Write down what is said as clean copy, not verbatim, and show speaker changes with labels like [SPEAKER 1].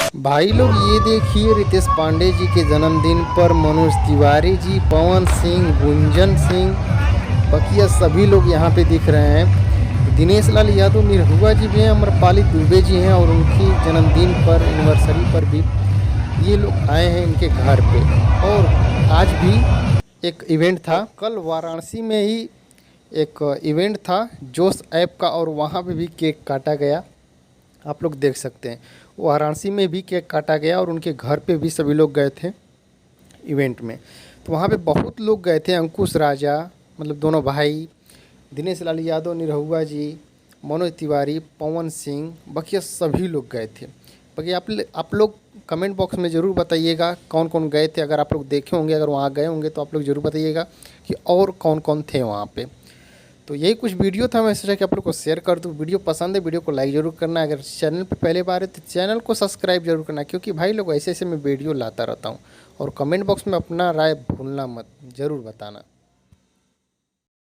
[SPEAKER 1] भाई लोग ये देखिए, रितेश पांडे जी के जन्मदिन पर मनोज तिवारी जी, पवन सिंह, गुंजन सिंह, बकिया सभी लोग यहाँ पे दिख रहे हैं। दिनेश लाल यादव निरहुआ जी भी हैं, अमरपाली दुबे जी हैं और उनकी जन्मदिन पर, एनिवर्सरी पर भी ये लोग आए हैं इनके घर पे। और आज भी एक इवेंट था, कल वाराणसी में ही एक इवेंट था जोश ऐप का, और वहाँ पे भी केक काटा गया। आप लोग देख सकते हैं वाराणसी में भी केक काटा गया और उनके घर पे भी सभी लोग गए थे इवेंट में। तो वहाँ पे बहुत लोग गए थे, अंकुश राजा मतलब दोनों भाई, दिनेश लाल यादव निरहुआ जी, मनोज तिवारी, पवन सिंह, बकिया सभी लोग गए थे। बाकी आप लोग कमेंट बॉक्स में ज़रूर बताइएगा कौन कौन गए थे। अगर आप लोग देखे होंगे, अगर वहाँ गए होंगे तो आप लोग ज़रूर बताइएगा कि और कौन कौन थे वहाँ पे। तो यही कुछ वीडियो था, मैं सोचा कि आप लोग को शेयर कर दूँ। वीडियो पसंद है, वीडियो को लाइक ज़रूर करना। अगर चैनल पे पहले बार है तो चैनल को सब्सक्राइब जरूर करना, क्योंकि भाई लोग ऐसे ऐसे मैं वीडियो लाता रहता हूँ। और कमेंट बॉक्स में अपना राय भूलना मत, ज़रूर बताना।